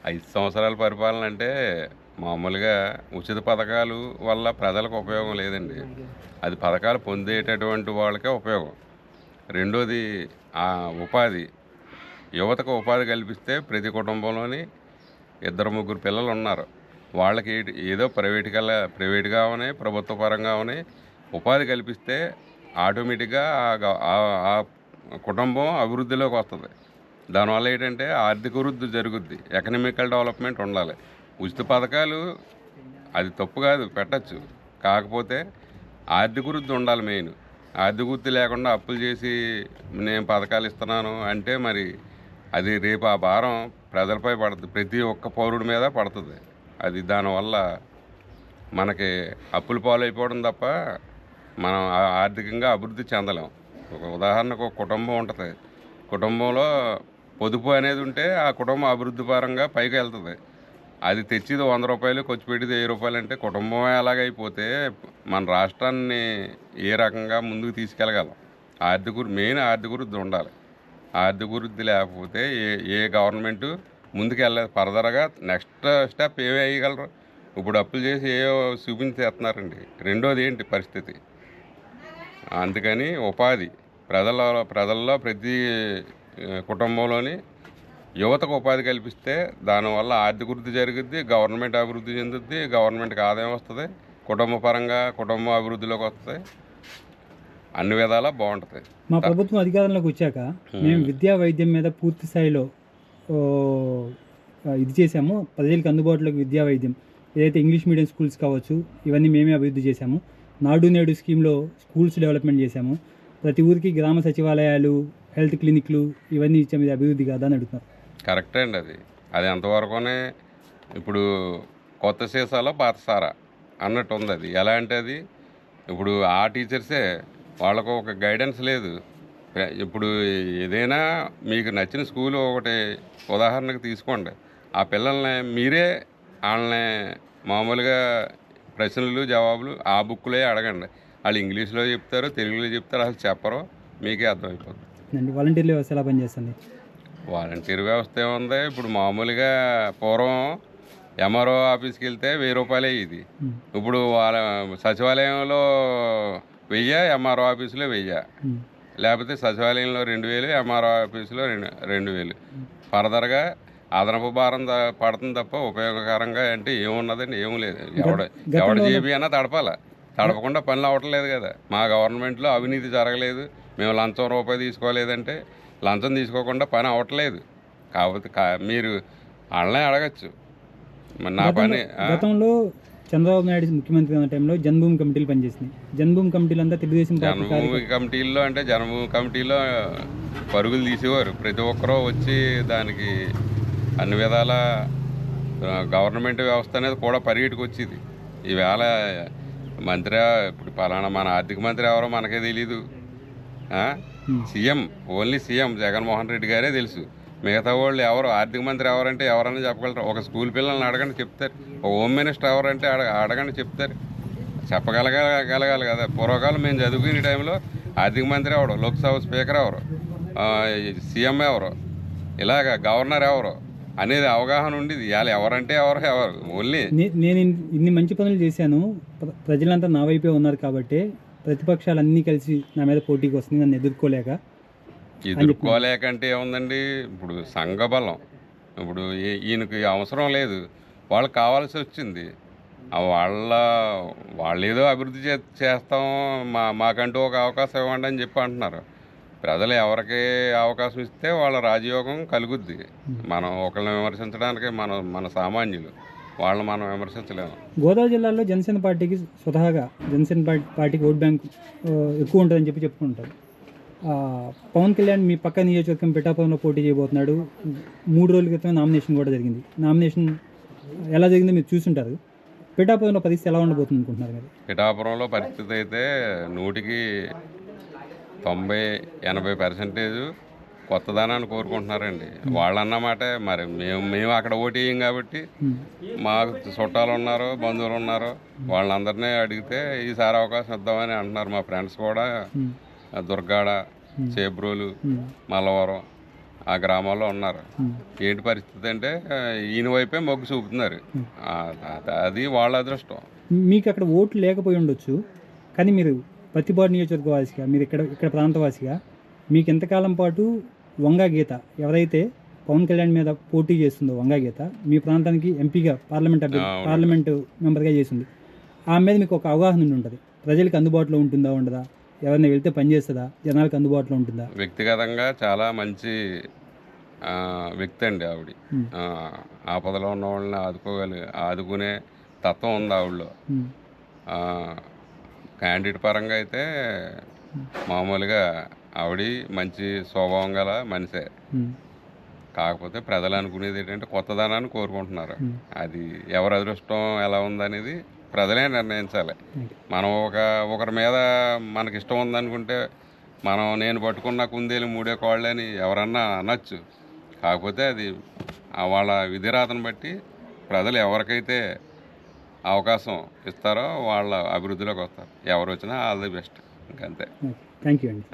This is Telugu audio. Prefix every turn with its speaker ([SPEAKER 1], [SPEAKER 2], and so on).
[SPEAKER 1] 5 సంవత్సరాల పరిపాలన అంటే మామూలుగా ఉచిత పథకాలు వల్ల ప్రజలకు ఉపయోగం లేదండి. అది పథకాలు పొందేటటువంటి వాళ్ళకే ఉపయోగం. రెండోది ఉపాధి. యువతకు ఉపాధి కల్పిస్తే ప్రతి కుటుంబంలోని 2, 3 పిల్లలు ఉన్నారు. వాళ్ళకి ఏదో ప్రైవేట్‌గా అవని, ప్రభుత్వ పరంగా అవని ఉపాధి కల్పిస్తే ఆటోమేటిక్‌గా ఆ కుటుంబం అభివృద్ధిలోకి వస్తది. దానివల్ల ఏంటంటే ఆర్థిక వృద్ధి జరుగుద్ది. ఎకనామికల్ డెవలప్‌మెంట్ ఉండాలి. ఉచిత పథకాలు అది తప్పు కాదు, పెట్టచ్చు. కాకపోతే ఆర్థిక వృద్ధి ఉండాలి మెయిన్. ఆర్థిక వృద్ధి లేకుండా అప్పులు చేసి నేను పథకాలు ఇస్తున్నాను అంటే మరి అది రేపు ఆ భారం ప్రజలపై పడుతుంది. ప్రతి ఒక్క పౌరుడి మీద పడుతుంది. అది దానివల్ల మనకి అప్పుల పాలైపోవడం తప్ప మనం ఆర్థికంగా అభివృద్ధి చెందలేం. ఒక ఉదాహరణకు ఒక కుటుంబం ఉంటుంది. కుటుంబంలో పొదుపు అనేది ఉంటే ఆ కుటుంబం అభివృద్ధి పరంగా పైకి వెళ్తుంది. అది తెచ్చిది ₹100 ఖర్చు పెట్టేది ₹1000 అంటే కుటుంబమే అలాగైపోతే మన రాష్ట్రాన్ని ఏ రకంగా ముందుకు తీసుకెళ్ళగలం? మెయిన్ ఆర్థిక వృద్ధి ఉండాలి. ఆర్థిక వృద్ధి లేకపోతే ఏ గవర్నమెంటు ముందుకు వెళ్ళలేదు. ఫర్దర్గా నెక్స్ట్ స్టెప్ ఏమి వేయగలరు? ఇప్పుడు అప్పులు చేసి ఏవో చూపించేస్తున్నారండి. రెండోది ఏంటి పరిస్థితి? అందుకని ఉపాధి ప్రజల్లో ప్రతి కుటుంబంలోని యువతకు ఉపాధి కల్పిస్తే దానివల్ల ఆర్థిక వృద్ధి జరుగుద్ది, గవర్నమెంట్ అభివృద్ధి చెందుద్ది, గవర్నమెంట్కి ఆదాయం వస్తుంది, కుటుంబం అభివృద్ధిలోకి వస్తుంది, అన్ని విధాలా బాగుంటుంది.
[SPEAKER 2] మా ప్రభుత్వం అధికారంలోకి వచ్చాక మేము విద్యా వైద్యం మీద పూర్తి స్థాయిలో ఇది చేసాము. ప్రజలకు అందుబాటులోకి విద్యా వైద్యం ఏదైతే ఇంగ్లీష్ మీడియం స్కూల్స్ కావచ్చు, ఇవన్నీ మేమే అభివృద్ధి చేశాము. నాడు నేడు స్కీమ్లో స్కూల్స్ డెవలప్మెంట్ చేశాము. ప్రతి ఊరికి గ్రామ సచివాలయాలు, హెల్త్ క్లినిక్లు ఇవన్నీ ఇచ్చాము. ఇది అభివృద్ధి కాదా అని అడుగుతున్నారు.
[SPEAKER 1] కరెక్టే అండి. అది అంతవరకునే. ఇప్పుడు కొత్త సీసాలో పాత సారా అన్నట్టు ఉంది. అది ఎలా అంటే అది ఇప్పుడు ఆ టీచర్సే వాళ్ళకు ఒక గైడెన్స్ లేదు. ఇప్పుడు ఏదైనా మీకు నచ్చిన స్కూలు ఒకటి ఉదాహరణకు తీసుకోండి. ఆ పిల్లల్ని మీరే వాళ్ళని మామూలుగా ప్రశ్నలు జవాబులు ఆ బుక్లే అడగండి. వాళ్ళు ఇంగ్లీష్లో చెప్తారు, తెలుగులో చెప్తారు, అసలు చెప్పరు. మీకే అర్థమైపోతుంది.
[SPEAKER 2] వాలంటీర్ల వ్యవస్థ ఎలా పనిచేస్తుంది?
[SPEAKER 1] వాలంటీర్ వ్యవస్థ ఏముంది? ఇప్పుడు మామూలుగా పూర్వం ఎంఆర్ఓ ఆఫీస్కి వెళ్తే ₹1000 ఇది. ఇప్పుడు వాళ్ళ సచివాలయంలో 1000, ఎంఆర్ఓ ఆఫీసులో 1000, లేకపోతే సచివాలయంలో 2000, ఎంఆర్ఓ ఆఫీసులో 2000. ఫర్దర్గా అదనపు భారం పడుతుంది తప్ప ఉపయోగకరంగా అంటే ఏమున్నదండి? ఏమీ లేదు. ఎవడ జేబీ అన్నా తడపకుండా పనులు అవ్వట్లేదు కదా. మా గవర్నమెంట్లో అవినీతి జరగలేదు, మేము లంచం రూపాయి తీసుకోలేదంటే లంచం తీసుకోకుండా పని అవ్వట్లేదు. కాకపోతే మీరు వాళ్ళనే అడగచ్చు. నా పని
[SPEAKER 2] గతంలో చంద్రబాబు నాయుడు ముఖ్యమంత్రి ఉన్న టైంలో జన్మభూమి కమిటీలు పనిచేసినాయి. జన్మభూమి కమిటీలు అంతా తెలుగుదేశం
[SPEAKER 1] జన్మభూమి కమిటీలో పరుగులు తీసేవారు. ప్రతి ఒక్కరూ వచ్చి దానికి అన్ని విధాల గవర్నమెంట్ వ్యవస్థ అనేది కూడా పరిగెట్టుకు వచ్చేది. ఈవేళ మంత్రి ఇప్పుడు పలానా మన ఆర్థిక మంత్రి ఎవరో మనకే తెలీదు. ఓన్లీ సీఎం జగన్మోహన్ రెడ్డి గారే తెలుసు. మిగతా వాళ్ళు ఎవరు ఆర్థిక మంత్రి ఎవరంటే ఎవరన్నా చెప్పగలరు? ఒక స్కూల్ పిల్లల్ని అడగండి చెప్తారు. ఒక హోమ్ మినిస్టర్ ఎవరంటే అడగండి చెప్తారు. చెప్పగలగాలి కదా. పూర్వకాలం మేము చదువుకునే టైంలో ఆర్థిక మంత్రి ఎవరు, లోక్సభ స్పీకర్ ఎవరు, సీఎం ఎవరు, ఇలాగ గవర్నర్ ఎవరు అనేది అవగాహన ఉండేది. ఇవాళ ఎవరంటే ఎవరు ఓన్లీ
[SPEAKER 2] నేను ఇన్ని మంచి పనులు చేశాను, ప్రజలంతా నా వైపే ఉన్నారు కాబట్టి ప్రతిపక్షాలన్నీ కలిసి నా మీద పోటీకి వస్తుంది, నన్ను
[SPEAKER 1] ఎదుర్కోలేకంటే ఏముందండి? ఇప్పుడు సంఘబలం. ఇప్పుడు ఈయనకి అవసరం లేదు, వాళ్ళకి కావాల్సి వచ్చింది. వాళ్ళు ఏదో అభివృద్ధి చేస్తాం, మాకంటూ ఒక అవకాశం ఇవ్వండి అని చెప్పి అంటున్నారు. ప్రజలు ఎవరికి అవకాశం ఇస్తే వాళ్ళ రాజయోగం కలుగుద్ది. మనం ఒకరిని విమర్శించడానికి మన సామాన్యులు, వాళ్ళని మనం విమర్శించలేము.
[SPEAKER 2] గోదావరి జిల్లాలో జనసేన పార్టీకి స్వతహాగా పార్టీకి ఓట్ బ్యాంక్ ఎక్కువ ఉంటుందని చెప్పుకుంటారు. పవన్ కళ్యాణ్ మీ పక్క నియోజకవర్గం పిఠాపురంలో పోటీ చేయబోతున్నాడు. 3 రోజుల క్రితం నామినేషన్ కూడా జరిగింది. నామినేషన్ ఎలా జరిగిందో మీరు చూసుంటారు. పిఠాపురంలో పరిస్థితి ఎలా ఉండబోతుంది అనుకుంటున్నారు మీరు?
[SPEAKER 1] పిఠాపురంలో పరిస్థితి అయితే 100కి 90-80% కొత్తదనాన్ని కోరుకుంటున్నారండి. వాళ్ళన్నమాట. మరి మేము అక్కడ ఓటు వేయం కాబట్టి మాకు చుట్టాలు ఉన్నారు, బంధువులు ఉన్నారు, వాళ్ళందరినీ అడిగితే ఈసారి అవకాశం ఇద్దామని అంటున్నారు. మా ఫ్రెండ్స్ కూడా దుర్గాడ, చేబ్రోలు, మల్లవరం ఆ గ్రామాల్లో ఉన్నారు.
[SPEAKER 2] ఉమ్.
[SPEAKER 1] ఏంటి పరిస్థితి అంటే ఈయన వైపే మొగ్గు చూపుతున్నారు. అది వాళ్ళ అదృష్టం.
[SPEAKER 2] మీకు అక్కడ ఓట్లు లేకపోయి ఉండొచ్చు, కానీ మీరు పత్తిపాడు నియోజకవర్గవాసిగా, మీరు ఇక్కడ ప్రాంతవాసిగా, మీకు ఎంతకాలం పాటు వంగా గీత ఎవరైతే పవన్ కళ్యాణ్ మీద పోటీ చేస్తుందో, వంగా గీత మీ ప్రాంతానికి ఎంపీగా పార్లమెంటు మెంబర్గా చేసింది. ఆమె మీద మీకు ఒక అవగాహన ఉండి ఉంటుంది. ప్రజలకు అందుబాటులో ఉంటుందా ఉండదా, ఎవరైనా వెళ్తే పనిచేస్తుందా, జనాలకు అందుబాటులో ఉంటుందా?
[SPEAKER 1] వ్యక్తిగతంగా చాలా మంచి వ్యక్తి అండి ఆవిడ. ఆపదలో ఉన్న వాళ్ళని ఆదుకునే తత్వం ఉంది ఆవిడలో. క్యాండిడేట్ పరంగా అయితే మామూలుగా ఆవిడ మంచి స్వభావం గల మనిషే. కాకపోతే ప్రజలు అనుకునేది ఏంటంటే కొత్తదనాన్ని కోరుకుంటున్నారు. అది ఎవరి అదృష్టం ఎలా ఉందనేది ప్రజలే నిర్ణయించాలి. మనం ఒకరి మీద మనకి ఇష్టం ఉందనుకుంటే నేను పట్టుకున్న కుందేలు మూడే కోళ్ళు అని ఎవరన్నా అనొచ్చు. కాకపోతే అది వాళ్ళ విధిరాతను బట్టి ప్రజలు ఎవరికైతే అవకాశం ఇస్తారో వాళ్ళ అభివృద్ధిలోకి వస్తారు. ఎవరు వచ్చినా ఆల్ ది బెస్ట్, ఇంకంతే.
[SPEAKER 2] థ్యాంక్ యూ అండి.